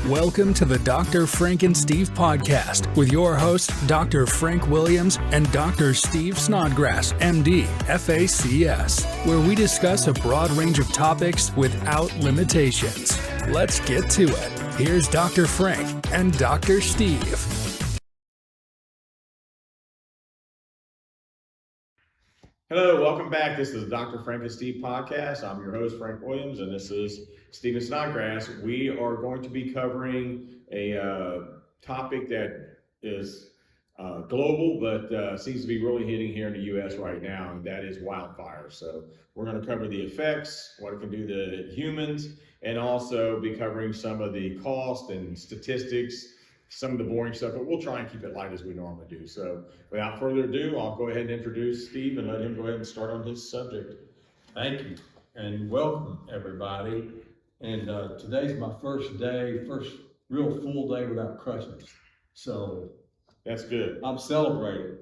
Welcome to the Dr. Frank and Steve podcast with your hosts, Dr. Frank Williams and Dr. Steve Snodgrass, MD, FACS, where we discuss a broad range of topics without limitations. Let's get to it. Here's Dr. Frank and Dr. Steve. Hello, welcome back. This is the Dr. Frank and Steve podcast. I'm your host, Frank Williams, and this is Steven Snodgrass. We are going to be covering a topic that is global, but seems to be really hitting here in the U.S. right now, and that is wildfire. So we're going to cover the effects, what it can do to humans, and also be covering some of the cost and statistics, some of the boring stuff, but we'll try and keep it light as we normally do. So without further ado, I'll go ahead and introduce Steve and let him go ahead and start on his subject. Thank you, and welcome everybody. And today's my first real full day without crutches. So that's good. I'm celebrating.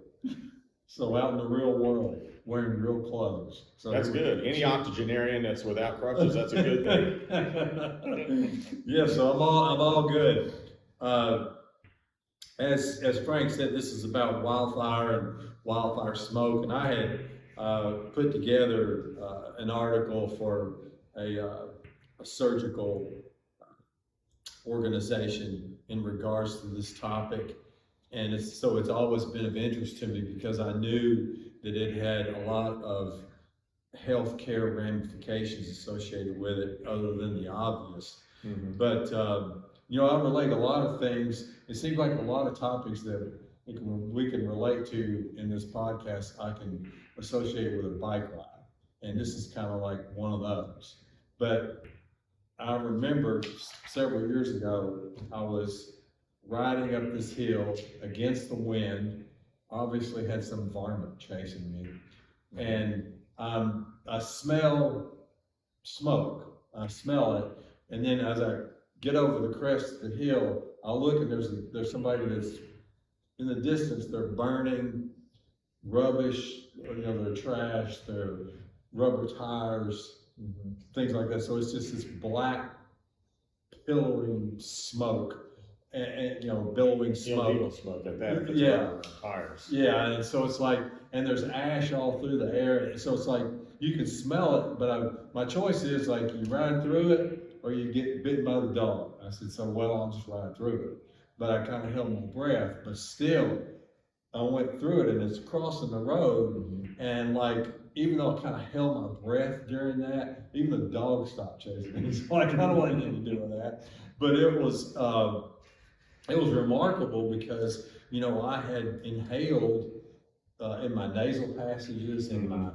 So out in the real world, wearing real clothes. So that's good. Any octogenarian that's without crutches, that's a good thing. Yeah, so I'm all good. As Frank said, this is about wildfire and wildfire smoke, and I had put together an article for a surgical organization in regards to this topic, and it's always been of interest to me because I knew that it had a lot of healthcare ramifications associated with it, other than the obvious. Mm-hmm. But I relate a lot of things. It seems like a lot of topics that we can relate to in this podcast, I can associate with a bike ride. And this is kind of like one of those. But I remember several years ago, I was riding up this hill against the wind, obviously had some varmint chasing me. And I smell smoke, I smell it. And then as I get over the crest of the hill, I look and there's somebody that's in the distance. They're burning rubbish, their trash, their rubber tires, things like that. So it's just this black billowing smoke, and billowing smoke. Illegal smoke at that. Yeah. Tires. Yeah, and so it's like, and there's ash all through the air. So it's like you can smell it, but my choice is like you ride through it, or you get bitten by the dog. I said, I'll just ride through it. But I kind of held my breath, but still, I went through it, and it's crossing the road, and like, even though I kind of held my breath during that, even the dog stopped chasing me. So I kind of wanted anything to do with that. But it was remarkable because, I had inhaled in my nasal passages, in my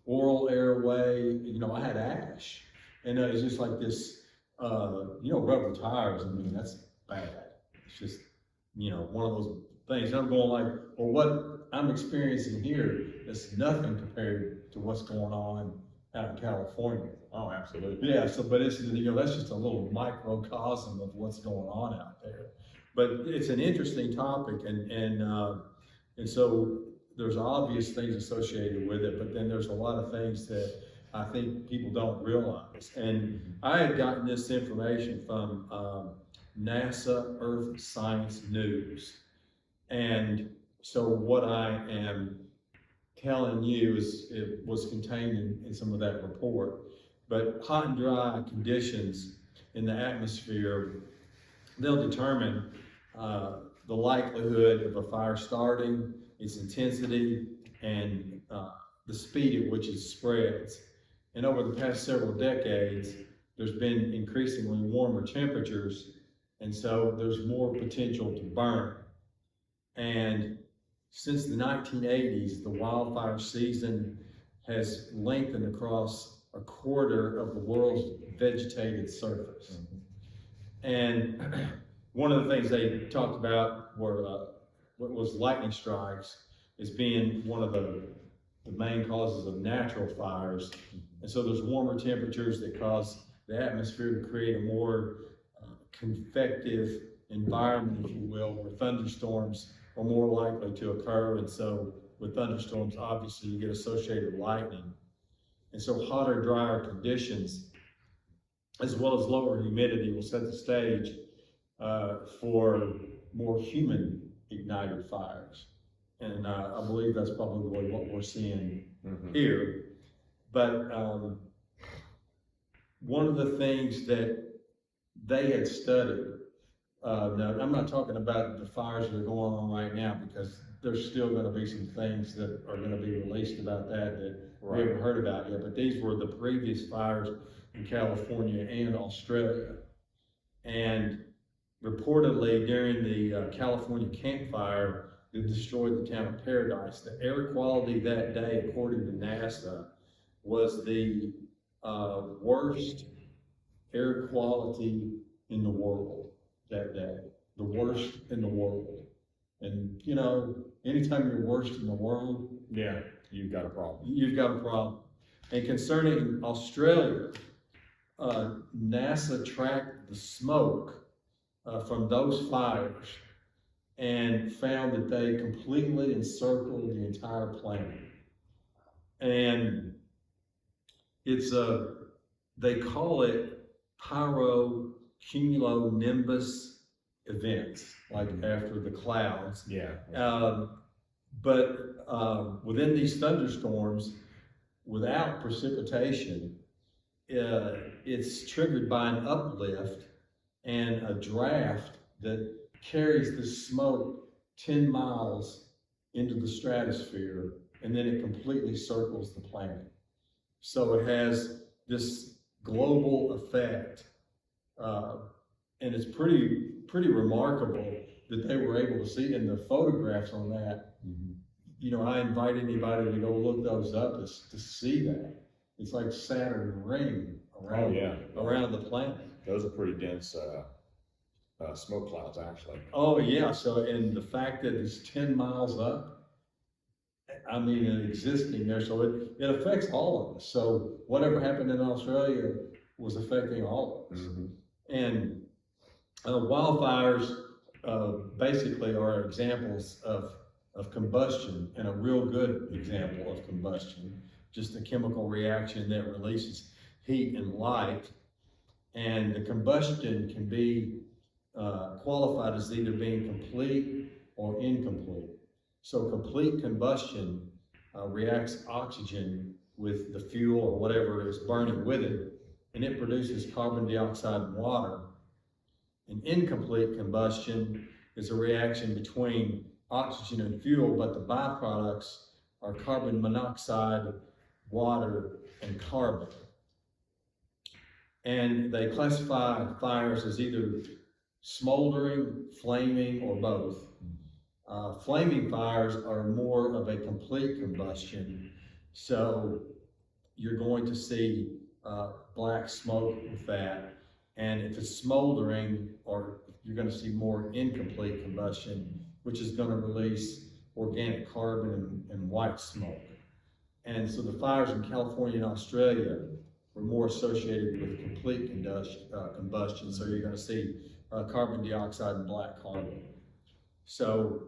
oral airway, I had ash. And it was just like this, rubber tires. I mean, that's bad. It's just, one of those things. I'm going like, well, what I'm experiencing here is nothing compared to what's going on out in California. Oh, absolutely. Yeah. So, but it's, that's just a little microcosm of what's going on out there. But it's an interesting topic, and so there's obvious things associated with it, but then there's a lot of things that I think people don't realize. And I had gotten this information from NASA Earth Science News. And so what I am telling you it was contained in some of that report. But hot and dry conditions in the atmosphere, they'll determine the likelihood of a fire starting, its intensity, and the speed at which it spreads. And over the past several decades, there's been increasingly warmer temperatures, and so there's more potential to burn. And since the 1980s, the wildfire season has lengthened across a quarter of the world's vegetated surface. And one of the things they talked about were what was lightning strikes as being one of the main causes of natural fires. And so there's warmer temperatures that cause the atmosphere to create a more convective environment, if you will, where thunderstorms are more likely to occur. And so with thunderstorms, obviously you get associated lightning. And so hotter, drier conditions as well as lower humidity, will set the stage for more human ignited fires. And I believe that's probably what we're seeing here. But one of the things that they had studied, now I'm not talking about the fires that are going on right now, because there's still going to be some things that are going to be released about that we haven't heard about yet, but these were the previous fires in California and Australia. And reportedly during the California campfire that destroyed the town of Paradise, the air quality that day, according to NASA, was the worst air quality in the world that day. The worst in the world. And you know, anytime you're worst in the world, yeah, you've got a problem. You've got a problem. And concerning Australia, NASA tracked the smoke from those fires and found that they completely encircled the entire planet. And it's they call it pyrocumulonimbus events, like after the clouds. Yeah. But within these thunderstorms, without precipitation, it's triggered by an uplift and a draft that carries the smoke 10 miles into the stratosphere, and then it completely circles the planet. So it has this global effect, and it's pretty remarkable that they were able to see in the photographs on that. You know, I invite anybody to go look those up to see that. It's like Saturn ring around, around the planet. Those are pretty dense smoke clouds, actually. Oh yeah, so, and the fact that it's 10 miles up, I mean, existing there, so it affects all of us. So whatever happened in Australia was affecting all of us. And wildfires basically are examples of combustion, and a real good example of combustion, just a chemical reaction that releases heat and light. And the combustion can be qualified as either being complete or incomplete. So complete combustion reacts oxygen with the fuel or whatever is burning with it, and it produces carbon dioxide and water. And incomplete combustion is a reaction between oxygen and fuel, but the byproducts are carbon monoxide, water, and carbon. And they classify fires as either smoldering, flaming, or both. Flaming fires are more of a complete combustion, so you're going to see black smoke with that. And if it's smoldering, or you're going to see more incomplete combustion, which is going to release organic carbon and white smoke. And so the fires in California and Australia were more associated with complete combustion. So you're going to see carbon dioxide and black carbon. So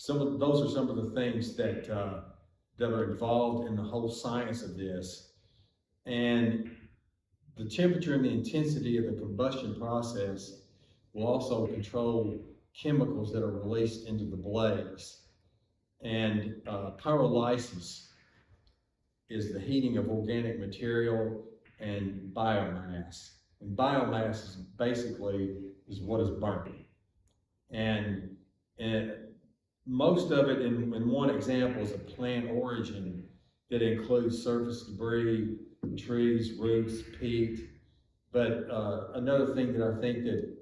those are some of the things that are involved in the whole science of this. And the temperature and the intensity of the combustion process will also control chemicals that are released into the blaze. And pyrolysis is the heating of organic material and biomass. And biomass is basically what is burnt. And most of it, in one example, is a plant origin that includes surface debris, trees, roots, peat. But another thing that I think that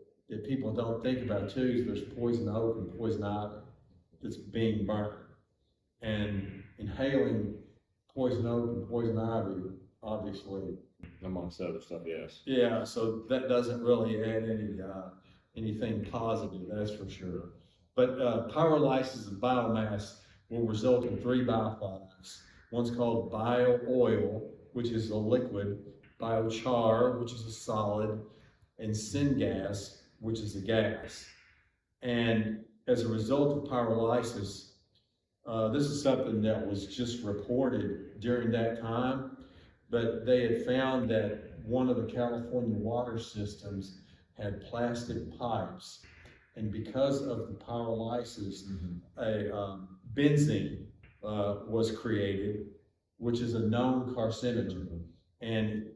people don't think about too is there's poison oak and poison ivy that's being burned. And inhaling poison oak and poison ivy, obviously. Amongst other stuff, yes. Yeah, so that doesn't really add anything positive, that's for sure. But pyrolysis of biomass will result in 3 byproducts. One's called bio-oil, which is a liquid, biochar, which is a solid, and syngas, which is a gas. And as a result of pyrolysis, this is something that was just reported during that time, but they had found that one of the California water systems had plastic pipes, and because of the pyrolysis, a benzene was created, which is a known carcinogen. And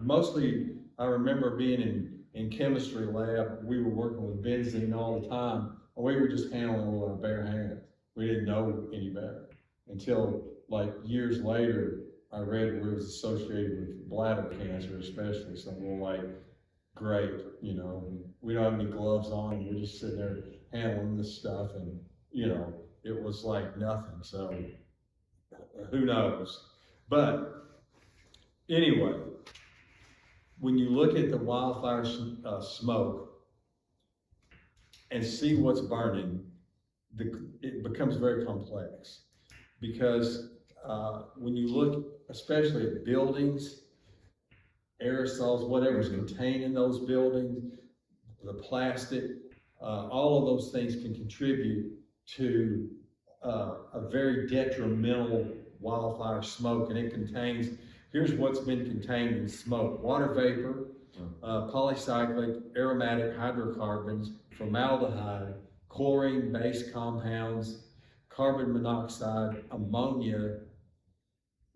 mostly, I remember being in chemistry lab, we were working with benzene all the time, and we were just handling it with our bare hands. We didn't know any better until like years later, I read where it was associated with bladder cancer, especially. So we're like, great, you know, we don't have any gloves on, and we're just sitting there handling this stuff, and you know, it was like nothing. So who knows? But anyway, when you look at the wildfire smoke and see what's burning, it becomes very complex, because when you look especially at buildings, aerosols, whatever's contained in those buildings, the plastic, all of those things can contribute to a very detrimental wildfire smoke. And it contains, here's what's been contained in smoke: water vapor, polycyclic aromatic hydrocarbons, formaldehyde, chlorine-based compounds, carbon monoxide, ammonia,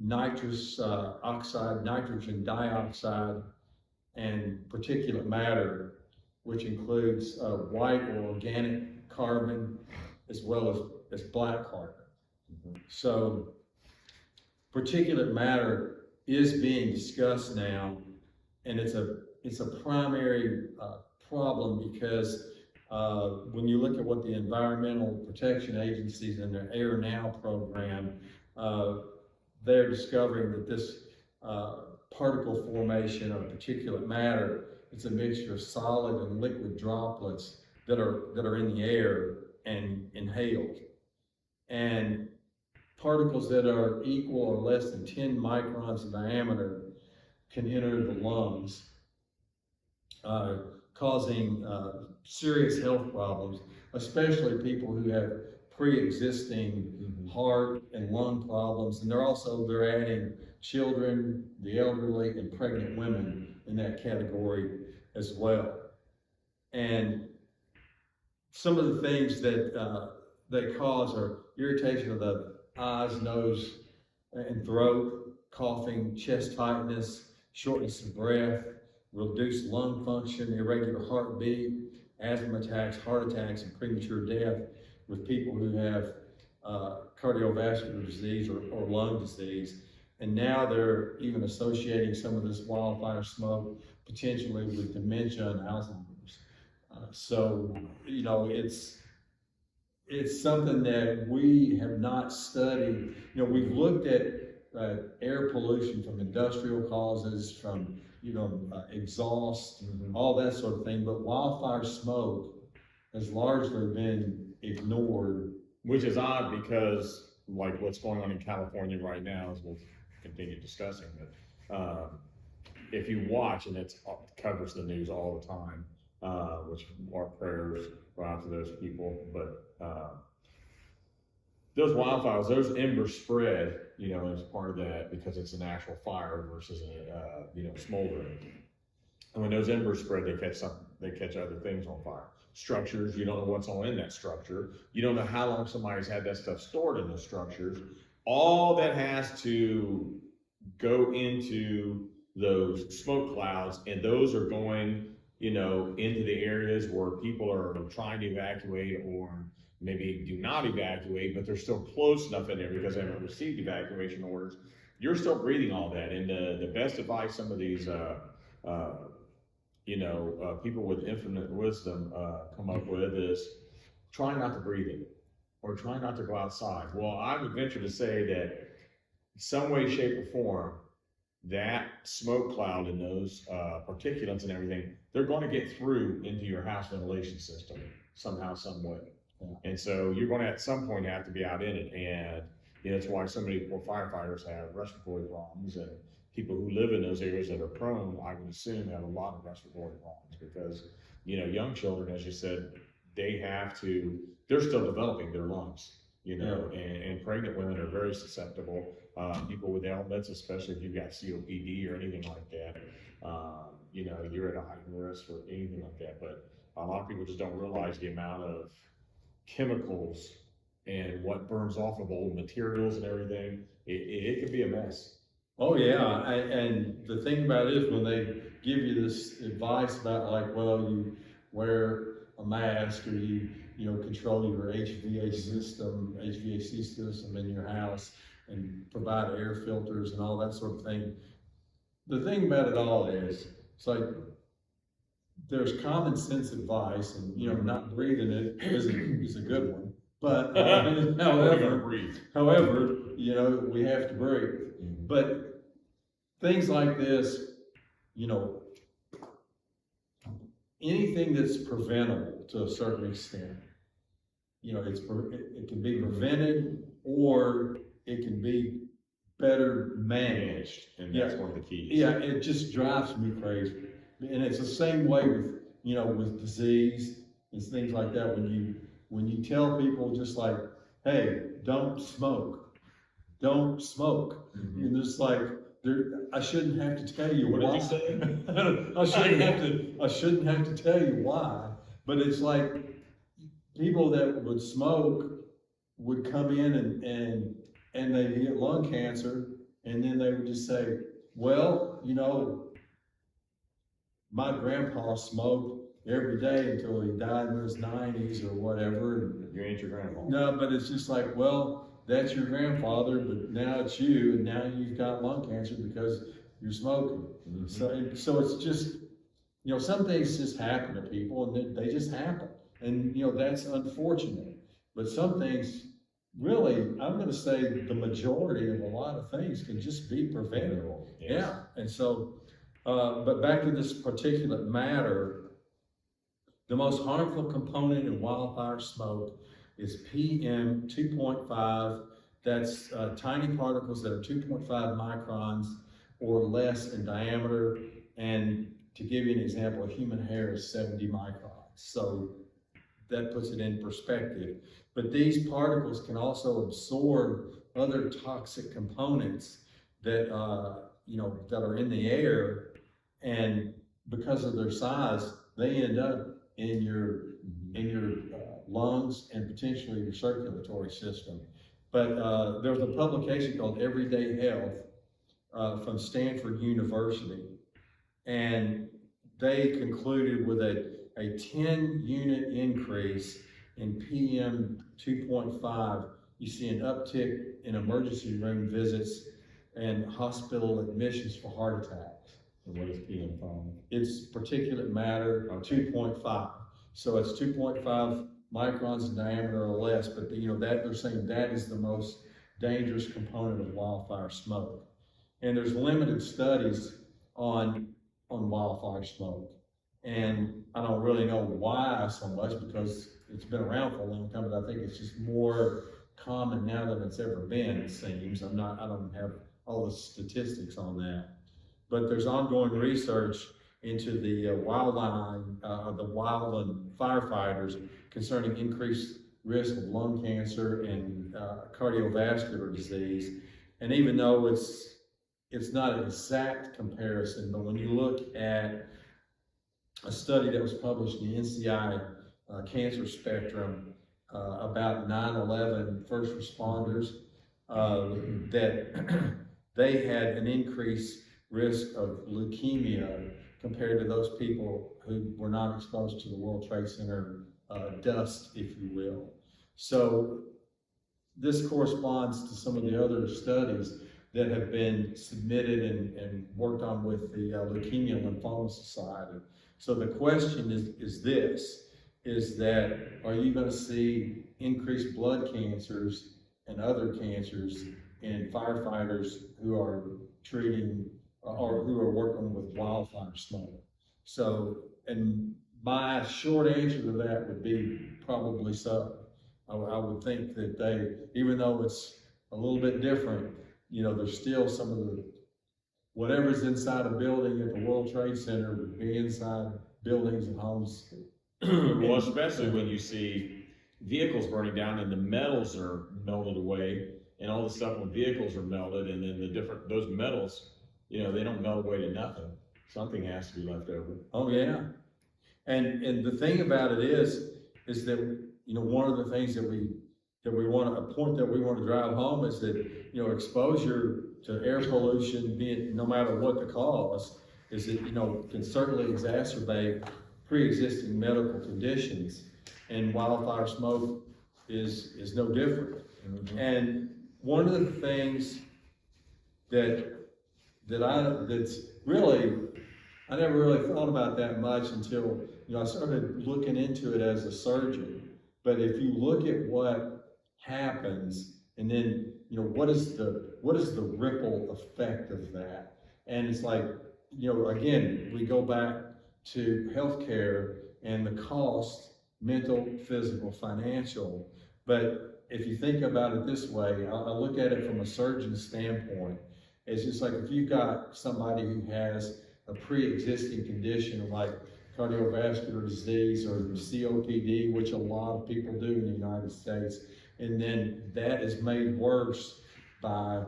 nitrous oxide, nitrogen dioxide, and particulate matter, which includes white or organic carbon as well as black carbon. So particulate matter is being discussed now, and it's a primary problem, because when you look at what the environmental protection agencies in their Air Now program, they're discovering that this particle formation of particulate matter, it's a mixture of solid and liquid droplets that are in the air and inhaled. And particles that are equal or less than 10 microns in diameter can enter the lungs, causing serious health problems, especially people who have pre-existing heart and lung problems. And they're adding children, the elderly, and pregnant women in that category as well. And some of the things that they cause are irritation of the eyes, nose, and throat, coughing, chest tightness, shortness of breath, reduced lung function, irregular heartbeat, asthma attacks, heart attacks, and premature death with people who have cardiovascular disease or lung disease. And now they're even associating some of this wildfire smoke potentially with dementia and Alzheimer's. So, you know, it's something that we have not studied. You know, we've looked at air pollution from industrial causes, from, you know, exhaust, all that sort of thing, but wildfire smoke has largely been ignored. Which is odd, because like what's going on in California right now, as we'll continue discussing, but if you watch, and it covers the news all the time, which our prayers go out to those people, but those wildfires, those embers spread, you know, as part of that, because it's an actual fire versus a, you know, smoldering. And when those embers spread, they catch other things on fire. Structures, you don't know what's all in that structure. You don't know how long somebody's had that stuff stored in those structures. All that has to go into those smoke clouds, and those are going, you know, into the areas where people are trying to evacuate, or maybe do not evacuate, but they're still close enough in there because they haven't received evacuation orders. You're still breathing all that. And the best advice some of these, you know, people with infinite wisdom come up with is try not to breathe it, or try not to go outside. Well, I would venture to say that some way, shape, or form, that smoke cloud and those particulates and everything, they're going to get through into your house ventilation system somehow, some way. And so you're going to at some point have to be out in it. And you know, that's why so many firefighters have respiratory problems, and people who live in those areas that are prone, I would assume, have a lot of respiratory problems, because, you know, young children, as you said, they're still developing their lungs, you know, and pregnant women are very susceptible. People with ailments, especially if you've got COPD or anything like that, you're at a heightened risk for anything like that. But a lot of people just don't realize the amount of chemicals and what burns off of old materials and everything. It can be a mess. Oh yeah, and the thing about it is when they give you this advice about like, well, you wear a mask or you control your HVAC system in your house and provide air filters and all that sort of thing. The thing about it all is, it's like there's common sense advice, and not breathing it is a good one. But however, we have to breathe. But things like this, anything that's preventable to a certain extent, it can be prevented or it can be better managed. And that's one of the keys. Yeah, it just drives me crazy. And it's the same way with, with disease and things like that. When you tell people just like, hey, don't smoke. And it's like, I shouldn't have to tell you why. What did you say? I shouldn't have to tell you why. But it's like people that would smoke would come in and they get lung cancer, and then they would just say, well, my grandpa smoked every day until he died in his 90s or whatever. You ain't your grandpa. No, but it's just like, well, that's your grandfather, but now it's you, and now you've got lung cancer because you're smoking. So it's just, some things just happen to people, and they just happen. And, that's unfortunate. But some things, really, I'm going to say the majority of a lot of things can just be preventable. Yes. Yeah. And so, but back to this particulate matter, the most harmful component in wildfire smoke is PM 2.5. That's tiny particles that are 2.5 microns or less in diameter. And to give you an example, human hair is 70 microns. So that puts it in perspective. But these particles can also absorb other toxic components that that are in the air, and because of their size, they end up in your lungs and potentially your circulatory system. But there was a publication called Everyday Health from Stanford University, and they concluded with a 10-unit increase in PM 2.5, you see an uptick in emergency room visits and hospital admissions for heart attacks. And what is PM5? It's particulate matter 2.5. So it's 2.5 microns in diameter or less, but that they're saying that is the most dangerous component of wildfire smoke. And there's limited studies on wildfire smoke. And I don't really know why so much, because it's been around for a long time, but I think it's just more common now than it's ever been, it seems. I don't have all the statistics on that. But there's ongoing research into the wildland firefighters concerning increased risk of lung cancer and cardiovascular disease. And even though it's not an exact comparison, but when you look at a study that was published in the NCI Cancer Spectrum about 9/11 first responders, that they had an increased risk of leukemia compared to those people who were not exposed to the World Trade Center dust, if you will. So this corresponds to some of the other studies that have been submitted and worked on with the Leukemia and Lymphoma Society. So the question is that are you going to see increased blood cancers and other cancers in firefighters who are treating or who are working with wildfire smoke? So, and my short answer to that would be probably so. I would think that they, even though it's a little bit different, there's still some of the, whatever's inside a building at the World Trade Center would be inside buildings and homes. Well, especially when you see vehicles burning down and the metals are melted away, and all the stuff when vehicles are melted, and then those metals, they don't melt away to nothing. Something has to be left over. Oh, yeah. And the thing about it is that, you know, one of the things that we want, a point that we want to drive home is that, you know, exposure to air pollution, be it no matter what the cause, is that, you know, can certainly exacerbate pre-existing medical conditions, and wildfire smoke is no different. Mm-hmm. And one of the things that's really, I never really thought about that much until, you know, I started looking into it as a surgeon. But if you look at what happens, and then, you know, what is the ripple effect of that? And it's like, you know, again, we go back to healthcare and the cost, mental, physical, financial. But if you think about it this way, I look at it from a surgeon's standpoint. It's just like if you've got somebody who has a pre-existing condition like cardiovascular disease or COPD, which a lot of people do in the United States, and then that is made worse by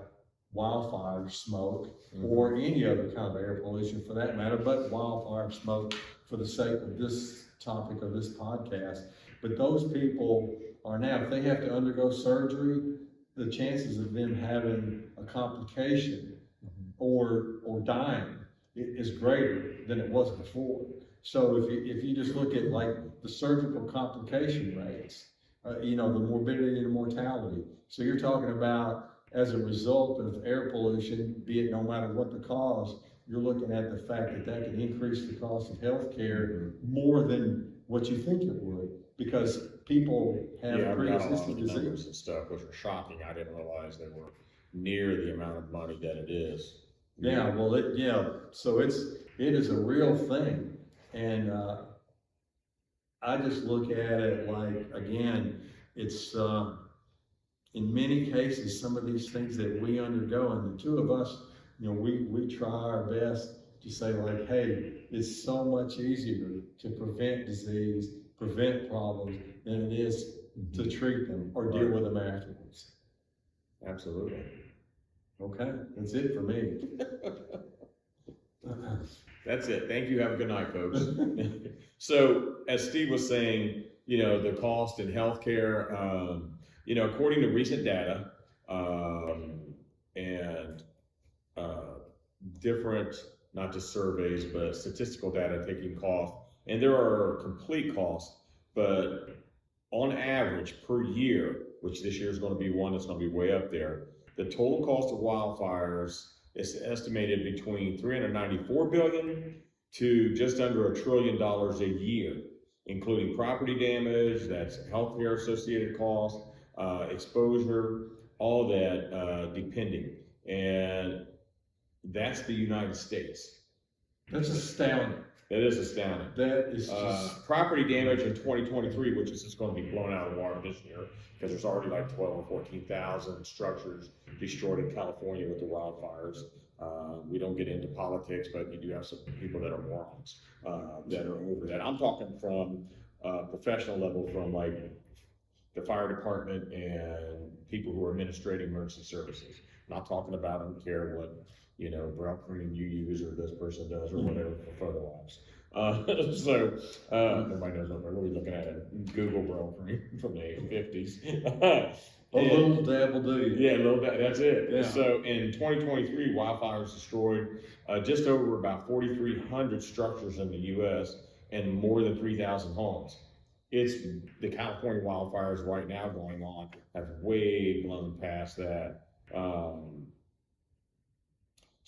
wildfire smoke or any other kind of air pollution for that matter, but wildfire smoke for the sake of this topic of this podcast. But those people are now, if they have to undergo surgery, the chances of them having a complication or dying is greater than it was before. So if you just look at like the surgical complication rates, you know, the morbidity and the mortality. So you're talking about as a result of air pollution, be it no matter what the cause, you're looking at the fact that that can increase the cost of healthcare more than what you think it would, because people have pre-existing disease and stuff, which are shocking. I didn't realize they were near the amount of money that it is. Yeah, well, so it is a real thing. And I just look at it like, again, it's in many cases, some of these things that we undergo, and the two of us, you know, we try our best to say like, hey, it's so much easier to prevent disease, prevent problems than it is to treat them or deal with them afterwards. Absolutely. Okay, that's it for me. That's it. Thank you. Have a good night, folks. So, as Steve was saying, you know, the cost in healthcare, you know, according to recent data, and different, not just surveys, but statistical data taking cost, and there are complete costs, but on average per year, which this year is going to be one that's going to be way up there, the total cost of wildfires is estimated between $394 billion to just under $1 trillion a year, including property damage, that's healthcare associated costs, exposure, all that, depending. And that's the United States. That's astounding. That is astounding. That is just... property damage in 2023, which is just going to be blown out of the water this year, because there's already like 12 or 14,000 structures destroyed in California with the wildfires. We don't get into politics, but you do have some people that are morons that are over that. I'm talking from professional level, from like the fire department and people who are administrating emergency services. I'm not talking about, I don't care what, you know, brown cream you use or this person does or whatever for photo ops. Everybody knows what we're looking at it. Google brown cream from the 50s. A little dab will do you. Yeah, a little dab, that's it. Yeah. So in 2023, wildfires destroyed just over about 4,300 structures in the U.S. and more than 3,000 homes. It's the California wildfires right now going on have way blown past that.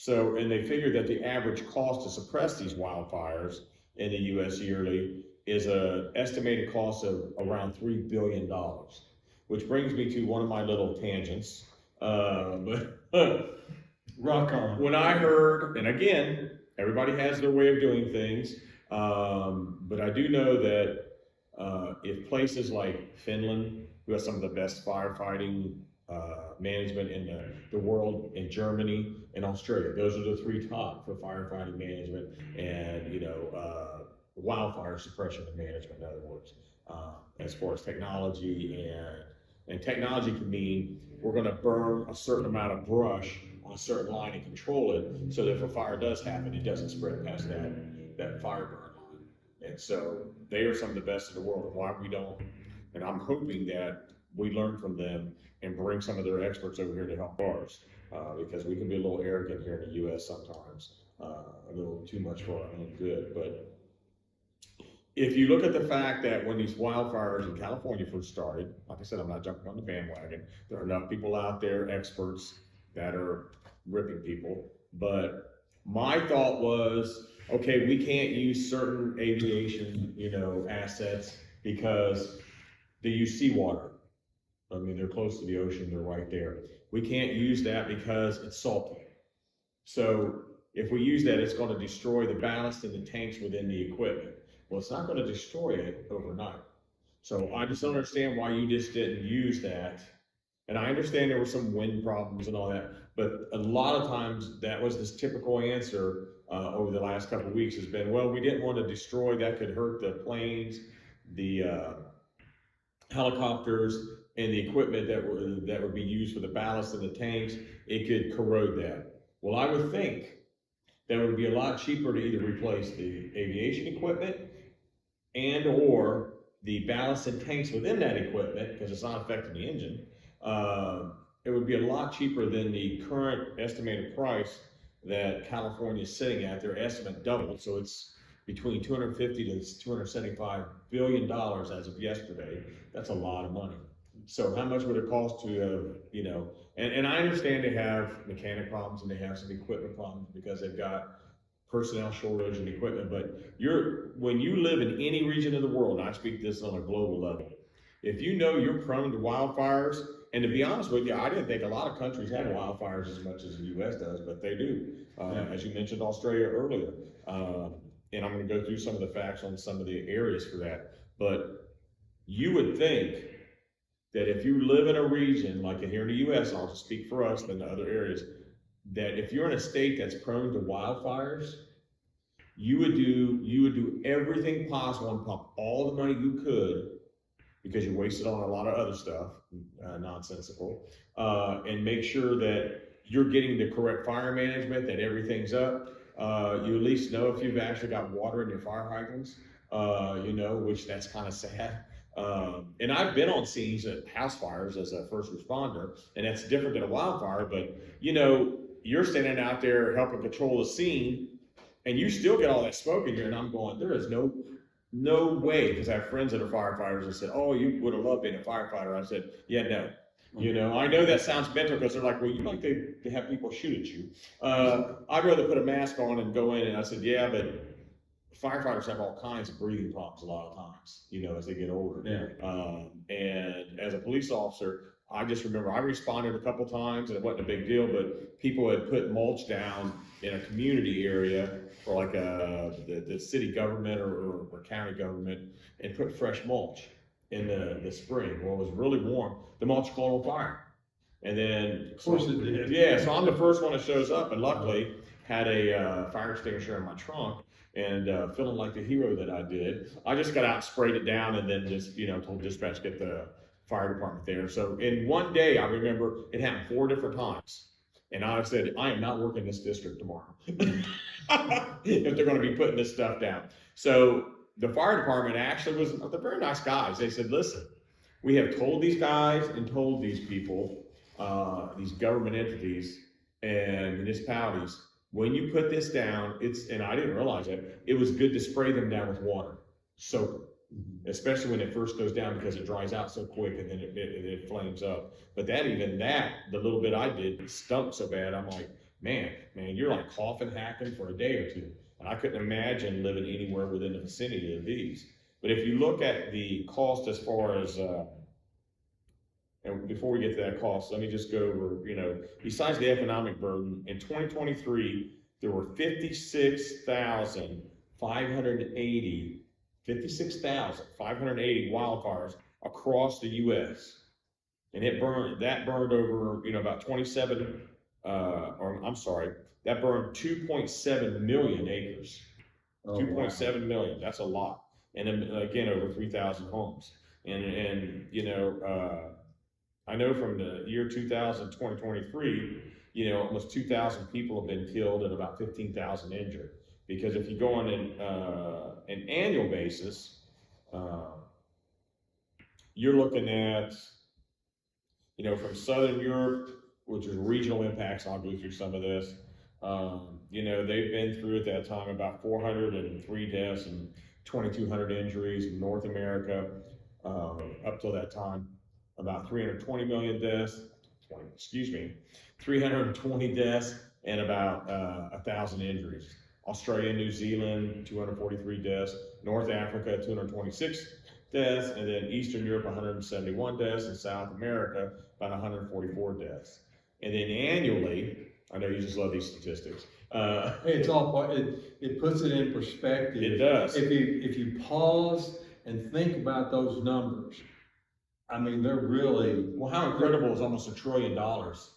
And they figured that the average cost to suppress these wildfires in the U.S. yearly is an estimated cost of around $3 billion, which brings me to one of my little tangents. Rock on. When I heard, and again, everybody has their way of doing things, but I do know that if places like Finland, who has some of the best firefighting management in the world, in Germany and Australia, those are the three top for firefighting management and, you know, wildfire suppression and management, in other words, as far as technology. And technology can mean we're going to burn a certain amount of brush on a certain line and control it so that if a fire does happen, it doesn't spread past that fire burn line. And so they are some of the best in the world. And why we don't, and I'm hoping that we learn from them and bring some of their experts over here to help ours, because we can be a little arrogant here in the U.S. sometimes, a little too much for our own good. But if you look at the fact that when these wildfires in California first started, like I said, I'm not jumping on the bandwagon. There are enough people out there, experts, that are ripping people. But my thought was, okay, we can't use certain aviation, assets because they use seawater. I mean, they're close to the ocean, they're right there. We can't use that because it's salty. So if we use that, it's going to destroy the ballast in the tanks within the equipment. Well, it's not going to destroy it overnight. So I just don't understand why you just didn't use that. And I understand there were some wind problems and all that, but a lot of times that was this typical answer over the last couple of weeks has been, well, we didn't want to destroy, that could hurt the planes, the helicopters, and the equipment that would be used for the ballast in the tanks. It could corrode that. Well, I would think that would be a lot cheaper to either replace the aviation equipment and or the ballast and tanks within that equipment, because it's not affecting the engine. It would be a lot cheaper than the current estimated price that California is sitting at. Their estimate doubled, so it's between $250 to $275 billion as of yesterday. That's a lot of money. So how much would it cost to, and I understand they have mechanic problems and they have some equipment problems because they've got personnel shortage and equipment, but when you live in any region of the world, and I speak this on a global level, if you know you're prone to wildfires, and to be honest with you, I didn't think a lot of countries had wildfires as much as the U.S. does, but they do. As you mentioned Australia earlier, and I'm going to go through some of the facts on some of the areas for that, but you would think that if you live in a region, like here in the U.S., I'll just speak for us than the other areas, that if you're in a state that's prone to wildfires, you would do everything possible and pump all the money you could, because you wasted on a lot of other stuff, nonsensical, and make sure that you're getting the correct fire management, that everything's up. You at least know if you've actually got water in your fire hydrants, which that's kind of sad. And I've been on scenes at house fires as a first responder, and that's different than a wildfire, but you're standing out there helping control the scene, and you still get all that smoke in here, and I'm going, there is no way, because I have friends that are firefighters that said, oh, you would have loved being a firefighter. I said, yeah, no. I know that sounds mental because they're like, well, you like to have people shoot at you. I'd rather put a mask on and go in, and I said, yeah, but firefighters have all kinds of breathing problems a lot of times, as they get older. Yeah. And as a police officer, I just remember I responded a couple times and it wasn't a big deal, but people had put mulch down in a community area for like the city government or county government, and put fresh mulch in the spring. Well, it was really warm. The mulch caught on fire. And then, of course it did. Yeah, so I'm the first one that shows up, and luckily had a fire extinguisher in my trunk, and feeling like the hero that I did, I just got out and sprayed it down, and then just, told dispatch get the fire department there. So in one day, I remember it happened 4 different times. And I said, I am not working this district tomorrow if they're going to be putting this stuff down. So the fire department actually they're very nice guys. They said, listen, we have told these guys and told these people, these government entities and municipalities, when you put this down, and I didn't realize it was good to spray them down with water, soak them. Especially when it first goes down, because it dries out so quick and then it flames up. But the little bit I did stunk so bad, I'm like, man, you're like coughing, hacking for a day or two. And I couldn't imagine living anywhere within the vicinity of these. But if you look at the cost as far as, and before we get to that cost, let me just go over, besides the economic burden, in 2023, there were 56,580 wildfires across the U.S. And that burned over, about 2.7 million acres. Oh, 2.7 million, that's a lot. And then again, over 3,000 homes. And I know from the year 2023, almost 2,000 people have been killed and about 15,000 injured. Because if you go on an annual basis, you're looking at, from Southern Europe, which is regional impacts, I'll go through some of this. They've been through at that time about 403 deaths and 2,200 injuries. In North America, up till that time, about 320 million deaths, 320 deaths and about 1,000 injuries. Australia and New Zealand, 243 deaths. North Africa, 226 deaths, and then Eastern Europe, 171 deaths, and South America, about 144 deaths. And then annually, I know you just love these statistics. It's all part. It puts it in perspective. It does. If you pause and think about those numbers, I mean, they're really. Well, how incredible is almost $1 trillion?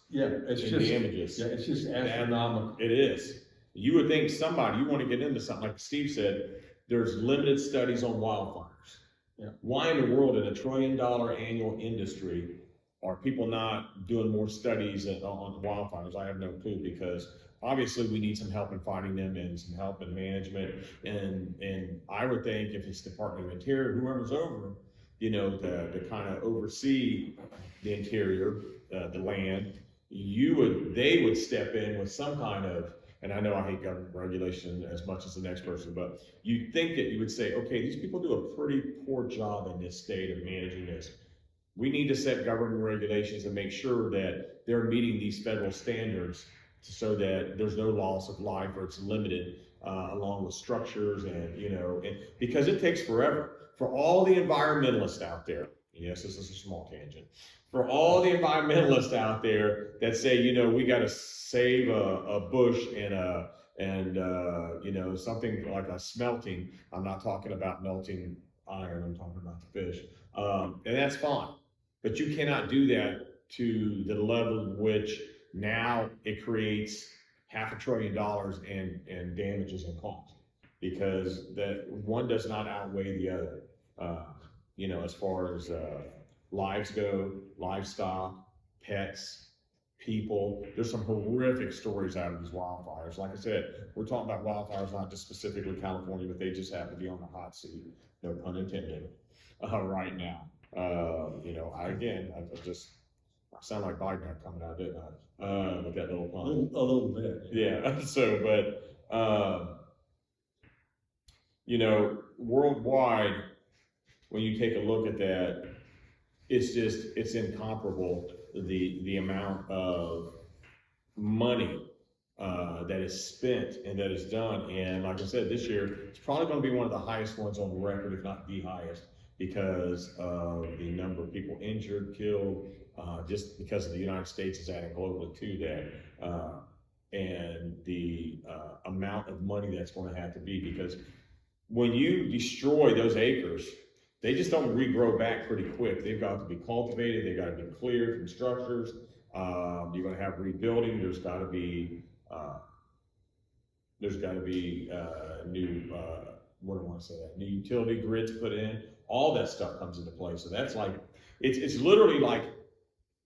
Yeah, it's in just damages. Yeah, it's just astronomical. It is. You would think you want to get into something like Steve said. There's limited studies on wildfires. Yeah. Why in the world, in $1 trillion annual industry, are people not doing more studies on wildfires? I have no clue, because obviously we need some help in fighting them and some help in management. And I would think if it's Department of Interior, whoever's over, to kind of oversee the interior, the land, they would step in with some kind of, and I know I hate government regulation as much as the next person, but you'd think that you would say, okay, these people do a pretty poor job in this state of managing this. We need to set government regulations and make sure that they're meeting these federal standards so that there's no loss of life, or it's limited along with structures and because it takes forever. For all the environmentalists out there, yes, this is a small tangent, for all the environmentalists out there that say, we got to save a bush and something like a smelting. I'm not talking about melting iron, I'm talking about the fish. And that's fine. But you cannot do that to the level in which now it creates $500 billion and damages and costs, because that one does not outweigh the other. As far as lives go, livestock, pets, people. There's some horrific stories out of these wildfires. Like I said, we're talking about wildfires not just specifically California, but they just happen to be on the hot seat, no pun intended, right now. I sound like Biden coming out, didn't I? With that little pun. A little bit. Yeah. Worldwide, when you take a look at that, it's incomparable, the amount of money that is spent and that is done. And like I said, this year, it's probably going to be one of the highest ones on record, if not the highest, because of the number of people injured, killed, just because of the United States is adding globally to that, and the amount of money that's going to have to be, because when you destroy those acres, they just don't regrow back pretty quick. They've got to be cultivated, they've got to be cleared from structures, you're going to have rebuilding, there's got to be new, new utility grids put in. All that stuff comes into play. So that's like, it's literally like,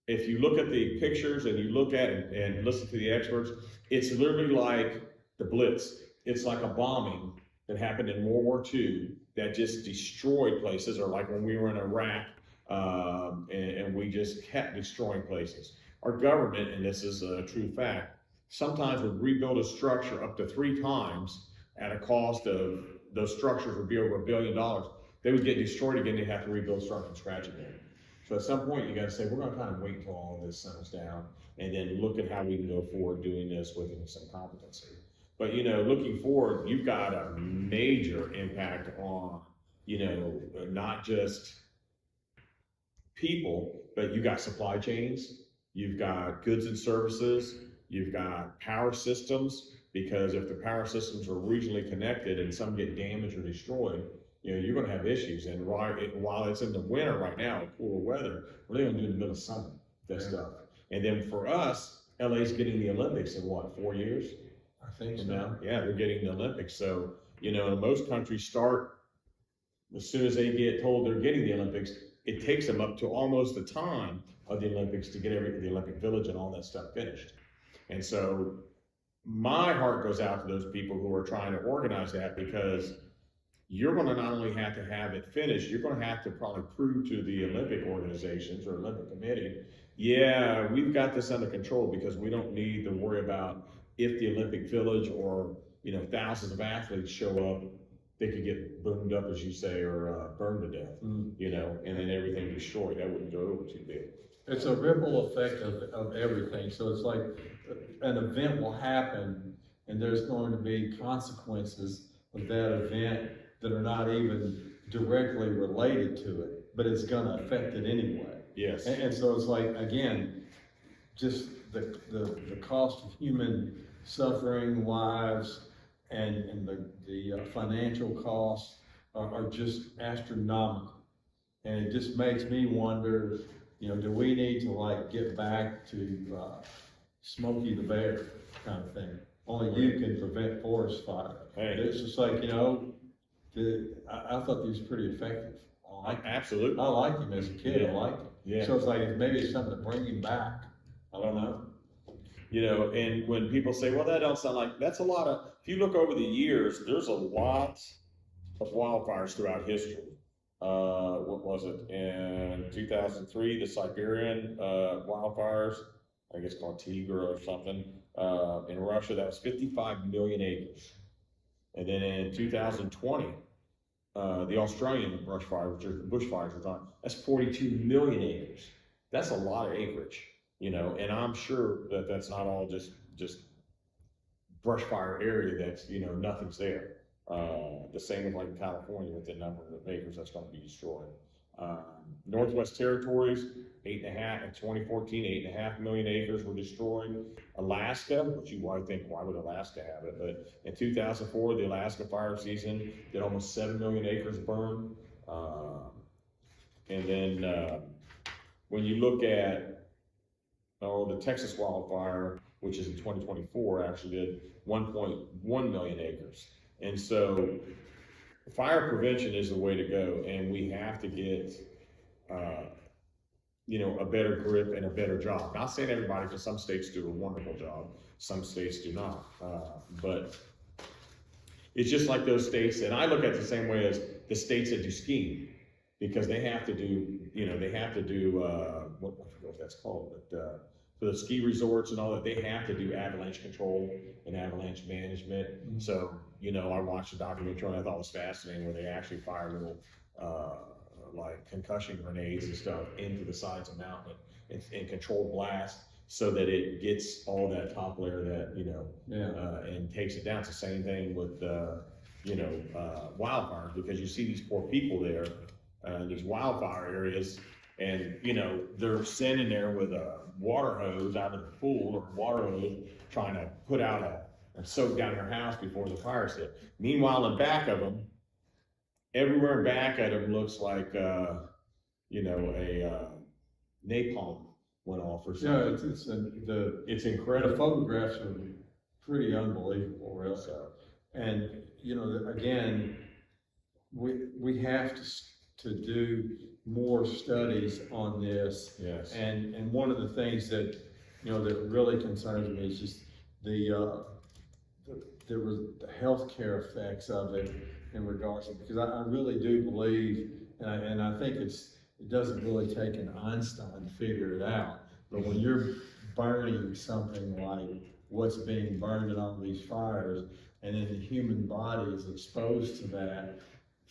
if you look at the pictures and you look at it and listen to the experts, it's literally like the Blitz. It's like a bombing that happened in World War II that just destroyed places, or like when we were in Iraq, and we just kept destroying places. Our government, and this is a true fact, sometimes would rebuild a structure up to 3 times at a cost of, those structures would be over $1 billion. They would get destroyed again, they'd have to rebuild structure from scratch again. So at some point you gotta say, we're gonna kind of wait until all of this settles down and then look at how we can go forward doing this with some competency. But looking forward, you've got a major impact on, not just people, but you've got supply chains, you've got goods and services, you've got power systems, because if the power systems are regionally connected and some get damaged or destroyed, you're going to have issues. And while it's in the winter right now, cooler weather, what are they going to do in the middle of summer? That stuff. And then for us, LA's getting the Olympics in what, 4 years? I think so. Now, yeah, they're getting the Olympics. So, most countries start as soon as they get told they're getting the Olympics. It takes them up to almost the time of the Olympics to get the Olympic Village and all that stuff finished. And so my heart goes out to those people who are trying to organize that, because you're going to not only have to have it finished, you're going to have to probably prove to the Olympic organizations or Olympic committee, yeah, we've got this under control, because we don't need to worry about if the Olympic Village or, thousands of athletes show up, they could get boomed up, as you say, or burned to death, and then everything destroyed. That wouldn't go over too big. It's a ripple effect of everything. So it's like an event will happen and there's going to be consequences of that event that are not even directly related to it, but it's going to affect it anyway. Yes. And so it's like, again, just the cost of human suffering, lives, and the financial costs are just astronomical. And it just makes me wonder, do we need to like get back to Smokey the Bear kind of thing? Only you can prevent forest fire. Hey. It's just like, I thought he was pretty effective. Absolutely. I liked him as a kid. Yeah. I liked him. Yeah. So it's like maybe it's something to bring him back. I don't know. And when people say, well, that don't sound like, that's a lot of, if you look over the years, there's a lot of wildfires throughout history. What was it? In 2003, the Siberian wildfires, I guess called Tigre or something, in Russia, that was 55 million acres. And then in 2020, the Australian brush fire, which are the bushfires we're talking, that's 42 million acres. That's a lot of acreage, and I'm sure that that's not all just brush fire area that's, nothing's there. The same with like in California with the number of acres that's going to be destroyed. Northwest Territories, 8.5 in 2014, 8.5 million acres were destroyed. Alaska, which you might think, why would Alaska have it? But in 2004, the Alaska fire season did almost 7 million acres burn. And then when you look at the Texas wildfire, which is in 2024, actually did 1.1 million acres. And so fire prevention is the way to go, and we have to get a better grip and a better job. Not saying everybody, because some states do a wonderful job, some states do not. But it's just like those states, and I look at it the same way as the states that do skiing, because they have to do, what I forget what that's called, but for the ski resorts and all that, they have to do avalanche control and avalanche management. Mm-hmm. So, I watched a documentary and I thought it was fascinating, where they actually fire little like concussion grenades and stuff into the sides of mountain and controlled blast, so that it gets all that top layer that, and takes it down. It's the same thing with, wildfires, because you see these poor people there in these wildfire areas, and, they're sitting there with a water hose out of the pool, or water hose, trying to put out and soak down their house before the fires hit. Meanwhile, in back of them, everywhere back at them looks like, a napalm went off or something. Yeah, it's incredible. The photographs are pretty unbelievable, really. So, and again, we have to do more studies on this. Yes. And one of the things that that really concerns me is just the healthcare effects of it, in regards to, because I really do believe, and I think it doesn't really take an Einstein to figure it out, but when you're burning something like what's being burned in all these fires, and then the human body is exposed to that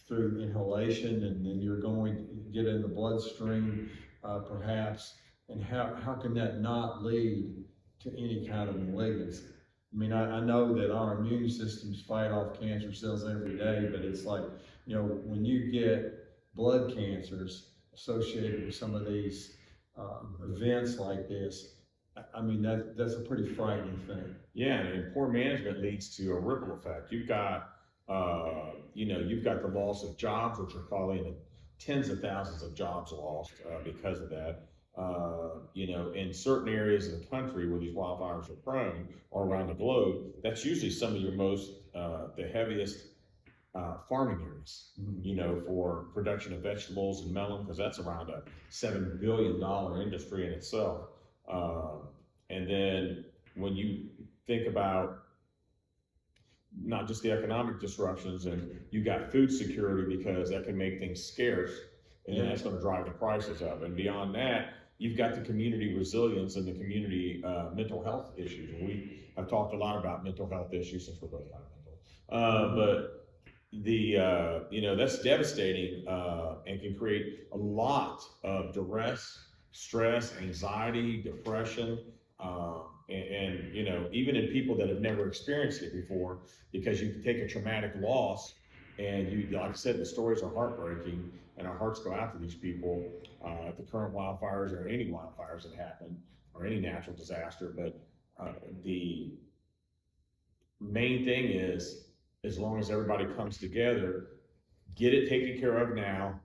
through inhalation, and then you're going to get in the bloodstream, perhaps, and how can that not lead to any kind of malignancy? I mean, I know that our immune systems fight off cancer cells every day, but it's like, when you get blood cancers associated with some of these events like this, I mean, that's a pretty frightening thing. Yeah, and poor management leads to a ripple effect. You've got, you've got the loss of jobs, which are probably in the tens of thousands of jobs lost because of that. In certain areas of the country where these wildfires are prone, or around the globe, that's usually some of your most, the heaviest farming areas, for production of vegetables and melon, because that's around a $7 billion industry in itself. And then when you think about not just the economic disruptions, and you got food security, because that can make things scarce, and then that's going to drive the prices up. And beyond that, you've got the community resilience and the community mental health issues. And we have talked a lot about mental health issues since we're both kind of mental. But that's devastating and can create a lot of duress, stress, anxiety, depression. And even in people that have never experienced it before, because you take a traumatic loss, and like I said, the stories are heartbreaking, and our hearts go out to these people, the current wildfires or any wildfires that happen, or any natural disaster. But the main thing is, as long as everybody comes together, get it taken care of now,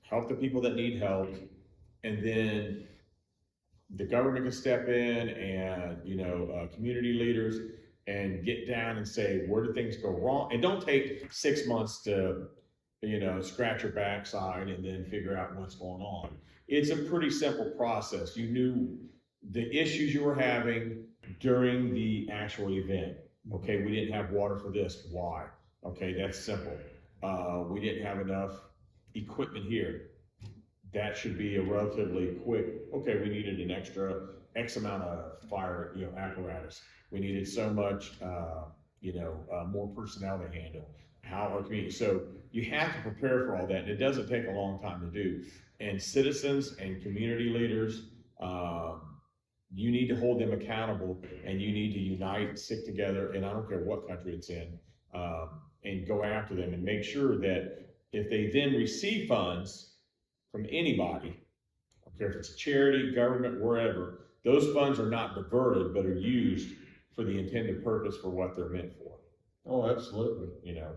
help the people that need help, and then the government can step in, and community leaders, and get down and say, where do things go wrong? And don't take 6 months to scratch your backside and then figure out what's going on. It's a pretty simple process. You knew the issues you were having during the actual event. Okay, we didn't have water for this. Why? Okay, that's simple. We didn't have enough equipment here. That should be a relatively quick, okay, we needed an extra X amount of fire, apparatus. We needed so much, more personnel to handle our community. So you have to prepare for all that, and it doesn't take a long time to do. And citizens and community leaders, you need to hold them accountable, and you need to unite, stick together, and I don't care what country it's in, and go after them, and make sure that if they then receive funds from anybody, I don't care if it's a charity, government, wherever, those funds are not diverted, but are used for the intended purpose for what they're meant for. Oh, absolutely.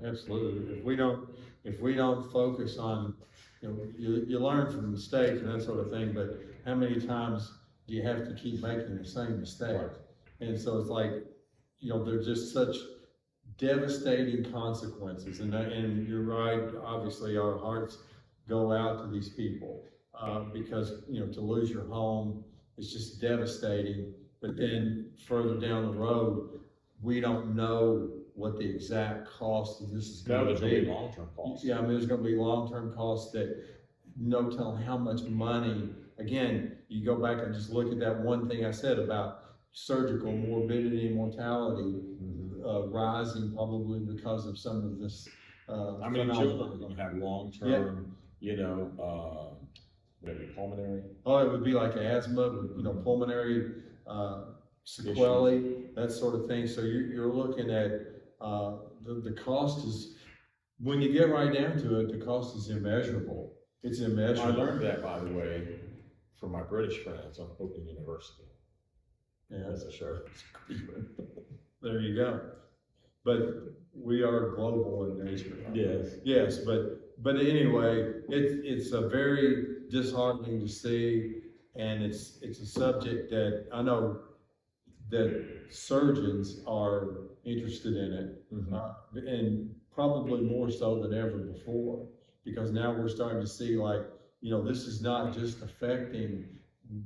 Absolutely. If we don't focus on, you learn from mistakes and that sort of thing, but how many times do you have to keep making the same mistake? Right. And so it's like, they're just such devastating consequences. And you're right, obviously our hearts go out to these people, because, to lose your home is just devastating. But then further down the road, we don't know what the exact cost of this is going to be. Long-term costs. Yeah, there's going to be long-term costs that no telling how much money. Again, you go back and just look at that one thing I said about surgical morbidity and mortality rising, probably because of some of this. How many children are going to have long-term, maybe pulmonary? Oh, it would be like asthma, pulmonary sequelae, that sort of thing. So you're looking at the cost is, when you get right down to it, the cost is immeasurable. It's immeasurable. I learned that, by the way, from my British friends on Open University. Yeah, that's a show. There you go. But we are global in nature. Yes, but anyway, it's a very disheartening to see, and it's a subject that I know that surgeons are interested in it, and probably more so than ever before, because now we're starting to see, like, this is not just affecting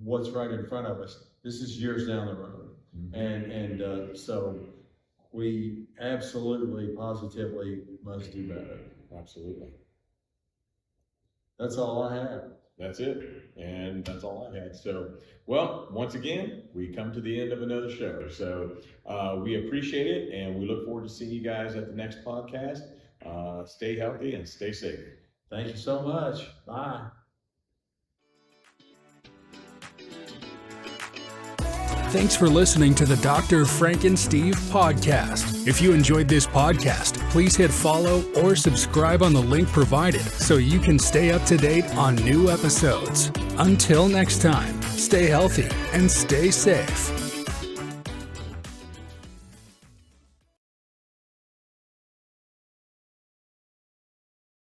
what's right in front of us. This is years down the road, and so we absolutely, positively must do better. Absolutely. That's all I have. That's it. And that's all I had. So, well, once again, we come to the end of another show. So we appreciate it, and we look forward to seeing you guys at the next podcast. Stay healthy and stay safe. Thank you so much. Bye. Thanks for listening to the Dr. Frank and Steve podcast. If you enjoyed this podcast, please hit follow or subscribe on the link provided so you can stay up to date on new episodes. Until next time, stay healthy and stay safe.